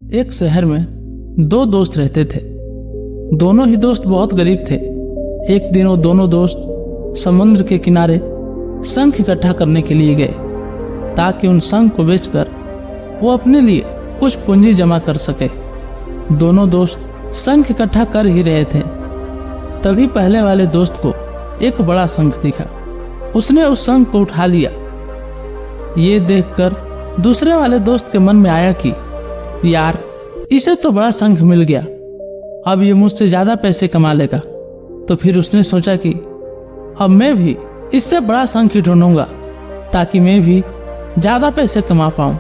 एक शहर में दो दोस्त रहते थे। दोनों ही दोस्त बहुत गरीब थे। एक दिन वो दोनों दोस्त समुद्र के किनारे शंख इकट्ठा करने के लिए गए ताकि उन शंख को बेचकर वो अपने लिए कुछ पूंजी जमा कर सके। दोनों दोस्त शंख इकट्ठा कर ही रहे थे, तभी पहले वाले दोस्त को एक बड़ा शंख दिखा। उसने उस शंख को उठा लिया। ये देखकर दूसरे वाले दोस्त के मन में आया कि यार, इसे तो बड़ा शंख मिल गया, अब ये मुझसे ज्यादा पैसे कमा लेगा। तो फिर उसने सोचा कि अब मैं भी इससे बड़ा शंख ही ढूंढूंगा ताकि मैं भी ज्यादा पैसे कमा पाऊं।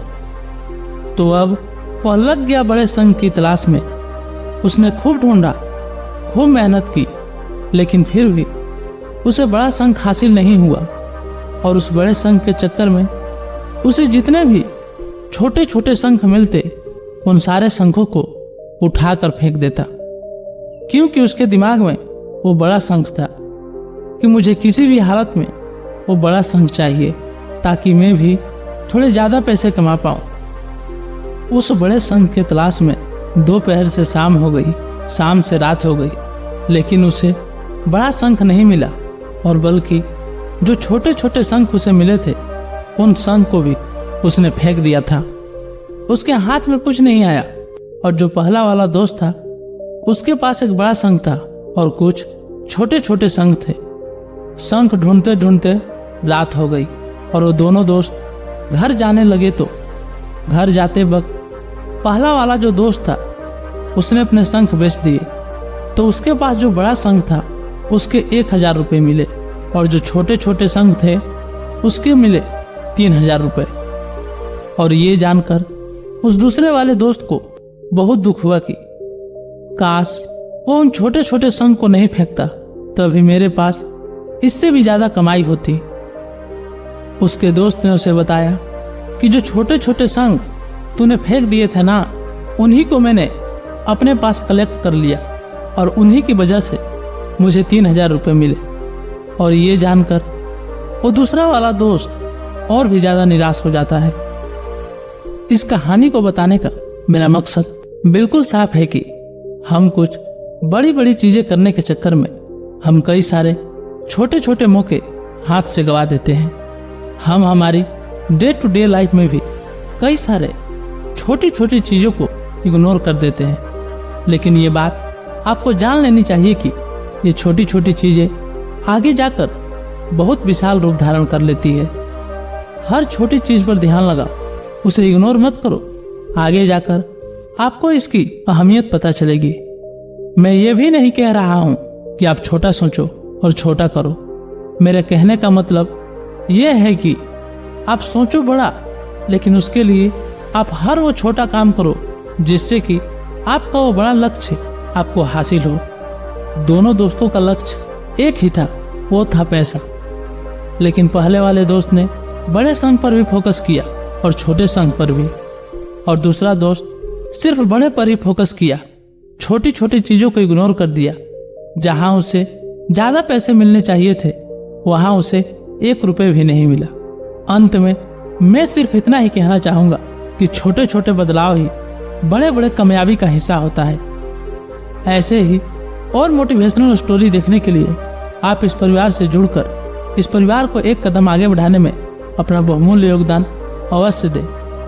तो अब वह लग गया बड़े शंख की तलाश में। उसने खूब ढूंढा, खूब मेहनत की, लेकिन फिर भी उसे बड़ा शंख हासिल नहीं हुआ। और उस बड़े शंख के चक्कर में उसे जितने भी छोटे छोटे शंख मिलते, उन सारे शंखों को उठाकर फेंक देता, क्योंकि उसके दिमाग में वो बड़ा शंख था कि मुझे किसी भी हालत में वो बड़ा शंख चाहिए ताकि मैं भी थोड़े ज़्यादा पैसे कमा पाऊँ। उस बड़े शंख के तलाश में दोपहर से शाम हो गई, शाम से रात हो गई, लेकिन उसे बड़ा शंख नहीं मिला। और बल्कि जो छोटे छोटे शंख उसे मिले थे, उन शंख को भी उसने फेंक दिया था। उसके हाथ में कुछ नहीं आया। और जो पहला वाला दोस्त था, उसके पास एक बड़ा शंख था और कुछ छोटे छोटे शंख थे। शंख ढूंढते ढूंढते रात हो गई और वो दोनों दोस्त घर जाने लगे। तो घर जाते वक्त पहला वाला जो दोस्त था, उसने अपने शंख बेच दिए। तो उसके पास जो बड़ा शंख था, उसके 1000 रुपये मिले, और जो छोटे छोटे शंख थे, उसके मिले 3000 रुपये। और ये जानकर उस दूसरे वाले दोस्त को बहुत दुख हुआ कि काश वो उन छोटे छोटे शंख को नहीं फेंकता, तभी मेरे पास इससे भी ज्यादा कमाई होती। उसके दोस्त ने उसे बताया कि जो छोटे छोटे शंख तूने फेंक दिए थे ना, उन्हीं को मैंने अपने पास कलेक्ट कर लिया और उन्हीं की वजह से मुझे 3000 रुपये मिले। और ये जानकर वो दूसरा वाला दोस्त और भी ज्यादा निराश हो जाता है। इस कहानी को बताने का मेरा मकसद बिल्कुल साफ है कि हम कुछ बड़ी बड़ी चीजें करने के चक्कर में हम कई सारे छोटे छोटे मौके हाथ से गवा देते हैं। हम हमारी डे टू डे लाइफ में भी कई सारे छोटी छोटी चीज़ों को इग्नोर कर देते हैं। लेकिन ये बात आपको जान लेनी चाहिए कि ये छोटी छोटी चीज़ें आगे जाकर बहुत विशाल रूप धारण कर लेती है। हर छोटी चीज़ पर ध्यान लगाओ, उसे इग्नोर मत करो। आगे जाकर आपको इसकी अहमियत पता चलेगी। मैं ये भी नहीं कह रहा हूँ कि आप छोटा सोचो और छोटा करो। मेरे कहने का मतलब यह है कि आप सोचो बड़ा, लेकिन उसके लिए आप हर वो छोटा काम करो जिससे कि आपका वो बड़ा लक्ष्य आपको हासिल हो। दोनों दोस्तों का लक्ष्य एक ही था, वो था पैसा। लेकिन पहले वाले दोस्त ने बड़े शंख पर भी फोकस किया और छोटे शंख पर भी, और दूसरा दोस्त सिर्फ बड़े पर ही फोकस किया, छोटी छोटी चीज़ों को इग्नोर कर दिया। जहां उसे ज़्यादा पैसे मिलने चाहिए थे, वहां उसे 1 रुपये भी नहीं मिला। अंत में मैं सिर्फ इतना ही कहना चाहूँगा कि छोटे छोटे बदलाव ही बड़े बड़े कामयाबी का हिस्सा होता है। ऐसे ही और मोटिवेशनल स्टोरी देखने के लिए आप इस परिवार से जुड़कर इस परिवार को एक कदम आगे बढ़ाने में अपना बहुमूल्य योगदान अवश्य दें।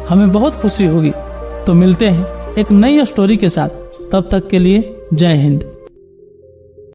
हमें बहुत खुशी होगी। तो मिलते हैं एक नई स्टोरी के साथ। तब तक के लिए जय हिंद।